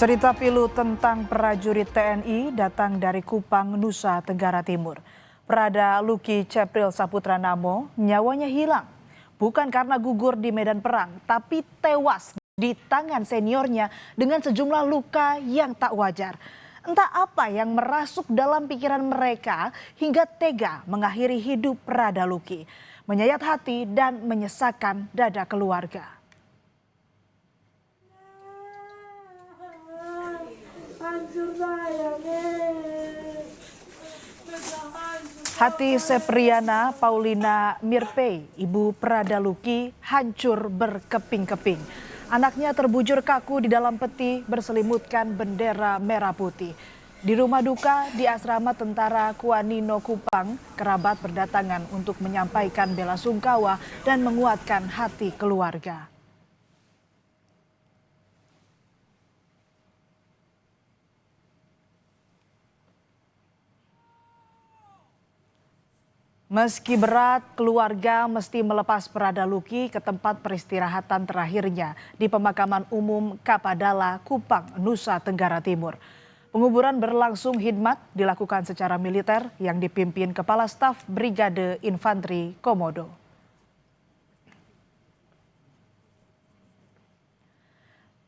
Cerita pilu tentang prajurit TNI datang dari Kupang, Nusa Tenggara Timur. Prada Luki Cepril Saputra Namo nyawanya hilang. Bukan karena gugur di medan perang, tapi tewas di tangan seniornya dengan sejumlah luka yang tak wajar. Entah apa yang merasuk dalam pikiran mereka hingga tega mengakhiri hidup Prada Luki. Menyayat hati dan menyesakan dada keluarga. Hati Sepriana Paulina Mirpei, ibu Prada Luki, hancur berkeping-keping. Anaknya terbujur kaku di dalam peti berselimutkan bendera merah putih. Di rumah duka di asrama tentara Kuanino Kupang, kerabat berdatangan untuk menyampaikan bela sungkawa dan menguatkan hati keluarga. Meski berat, keluarga mesti melepas Prada Luki ke tempat peristirahatan terakhirnya di Pemakaman Umum Kapadala, Kupang, Nusa Tenggara Timur. Penguburan berlangsung khidmat dilakukan secara militer yang dipimpin Kepala Staf Brigade Infanteri Komodo.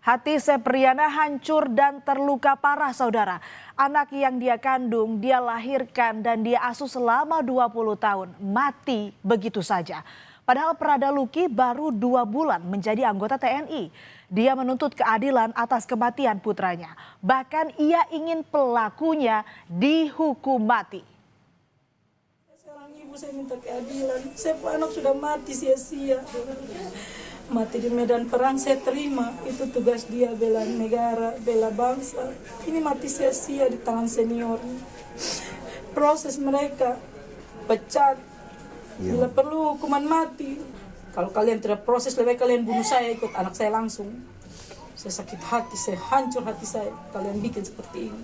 Hati Sepriana hancur dan terluka parah, saudara. Anak yang dia kandung, dia lahirkan dan dia asuh selama 20 tahun. Mati begitu saja. Padahal Prada Luki baru 2 bulan menjadi anggota TNI. Dia menuntut keadilan atas kematian putranya. Bahkan ia ingin pelakunya dihukum mati. Sekarang ibu saya minta keadilan. Saya anak sudah mati sia-sia. Mati di medan perang saya terima, itu tugas dia, bela negara, bela bangsa. Ini mati sia-sia di tangan senior. Proses mereka pecat, bila perlu hukuman mati. Kalau kalian tidak proses, lebih kalian bunuh saya, ikut anak saya langsung. Saya sakit hati, saya hancur hati saya, kalian bikin seperti ini.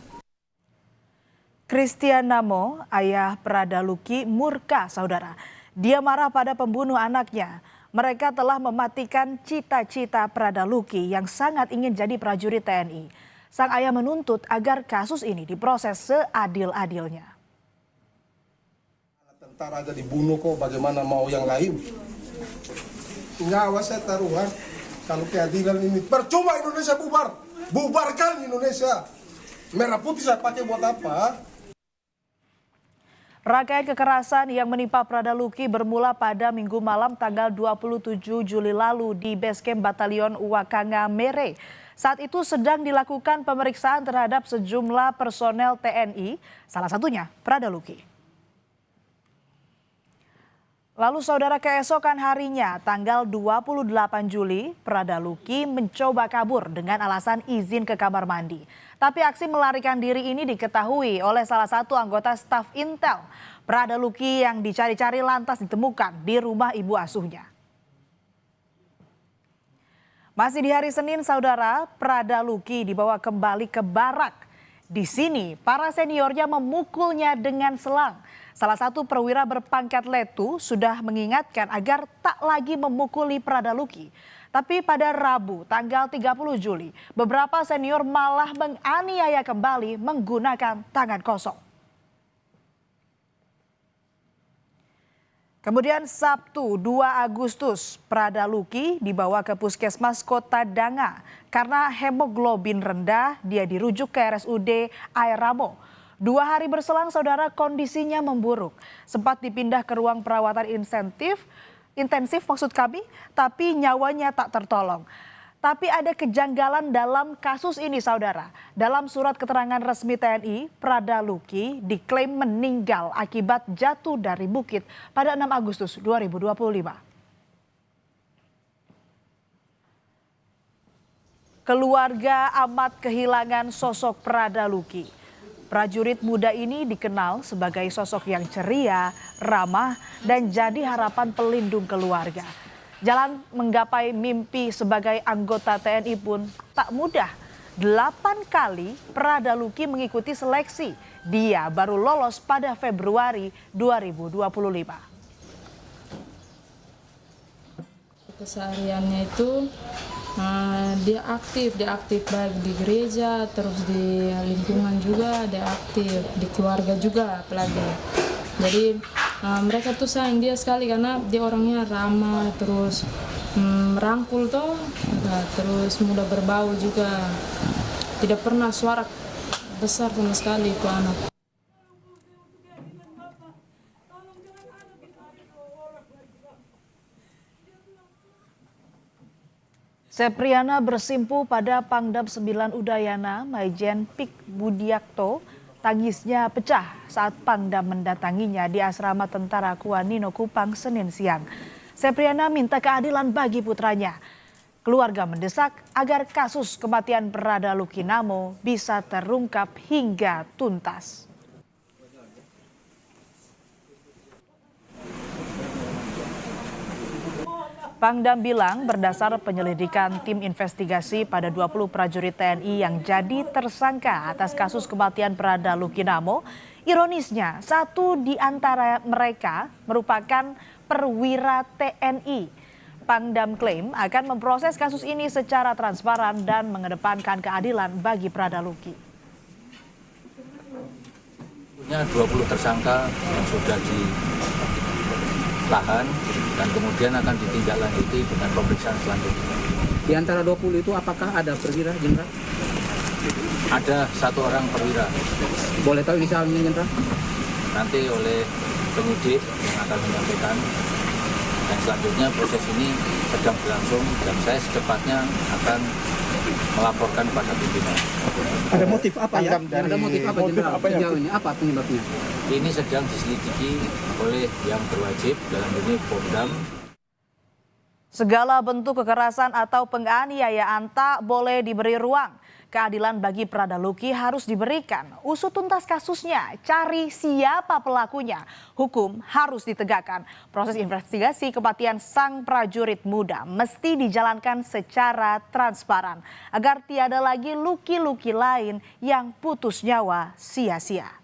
Christian Namo, ayah Prada Luki, murka, saudara. Dia marah pada pembunuh anaknya. Mereka telah mematikan cita-cita Prada Luki yang sangat ingin jadi prajurit TNI. Sang ayah menuntut agar kasus ini diproses seadil-adilnya. Tentara aja dibunuh kok, bagaimana mau yang lain? Nyawa saya taruhan. Kalau keadilan ini percuma Indonesia bubar. Bubarkan Indonesia. Merah putih saya pakai buat apa? Rangkaian kekerasan yang menimpa Prada Luki bermula pada Minggu malam tanggal 27 Juli lalu di Basecamp Batalion Wakanga Mere. Saat itu sedang dilakukan pemeriksaan terhadap sejumlah personel TNI, salah satunya Prada Luki. Lalu saudara, keesokan harinya tanggal 28 Juli, Prada Luki mencoba kabur dengan alasan izin ke kamar mandi. Tapi aksi melarikan diri ini diketahui oleh salah satu anggota staf Intel. Prada Luki yang dicari-cari lantas ditemukan di rumah ibu asuhnya. Masih di hari Senin, saudara, Prada Luki dibawa kembali ke barak. Di sini, para seniornya memukulnya dengan selang. Salah satu perwira berpangkat letu sudah mengingatkan agar tak lagi memukuli Prada Luki. Tapi pada Rabu tanggal 30 Juli, beberapa senior malah menganiaya kembali menggunakan tangan kosong. Kemudian Sabtu 2 Agustus, Prada Luki dibawa ke Puskesmas Kota Danga. Karena hemoglobin rendah, dia dirujuk ke RSUD Air Ramo. 2 hari berselang, saudara, kondisinya memburuk. Sempat dipindah ke ruang perawatan intensif maksud kami, tapi nyawanya tak tertolong. Tapi ada kejanggalan dalam kasus ini, saudara. Dalam surat keterangan resmi TNI, Prada Luki diklaim meninggal akibat jatuh dari bukit pada 6 Agustus 2025. Keluarga amat kehilangan sosok Prada Luki. Prajurit muda ini dikenal sebagai sosok yang ceria, ramah, dan jadi harapan pelindung keluarga. Jalan menggapai mimpi sebagai anggota TNI pun tak mudah. 8 kali Prada Luki mengikuti seleksi. Dia baru lolos pada Februari 2025. Kesehariannya itu dia aktif baik di gereja, terus di lingkungan juga dia aktif, di keluarga juga apalagi. Jadi mereka tuh sayang dia sekali karena dia orangnya ramah, terus merangkul tuh, terus mudah berbau juga. Tidak pernah suara besar sama sekali itu anak. Sepriana bersimpu pada Pangdam 9 Udayana, Maijen Pik Budiakto. Tangisnya pecah saat Pangdam mendatanginya di asrama tentara Kuanino Kupang Senin siang. Sepriana minta keadilan bagi putranya. Keluarga mendesak agar kasus kematian Brada Luki Namo bisa terungkap hingga tuntas. Pangdam bilang berdasar penyelidikan tim investigasi pada 20 prajurit TNI yang jadi tersangka atas kasus kematian Brada Luki Namo, ironisnya satu di antara mereka merupakan perwira TNI. Pangdam klaim akan memproses kasus ini secara transparan dan mengedepankan keadilan bagi Brada Luki. 20 tersangka yang sudah ditahan dan kemudian akan ditindaklanjuti dengan pemeriksaan selanjutnya. Di antara 20 itu apakah ada perwira, Jenderal? Ada 1 orang perwira. Boleh tahu inisialnya, Jenderal? Nanti oleh penyidik yang akan menyampaikan. Dan selanjutnya proses ini sedang berlangsung dan saya secepatnya akan melaporkan pada pimpinan. Ada motif apa ya? Ada motif apa, Jenderal? Sejauh ini apa penyebabnya? Ini sedang diselidiki oleh yang berwajib dalam ini Pangdam. Segala bentuk kekerasan atau penganiayaan tak boleh diberi ruang. Keadilan bagi Brada Luki harus diberikan. Usut tuntas kasusnya, cari siapa pelakunya. Hukum harus ditegakkan. Proses investigasi kematian sang prajurit muda mesti dijalankan secara transparan agar tiada lagi luki-luki lain yang putus nyawa sia-sia.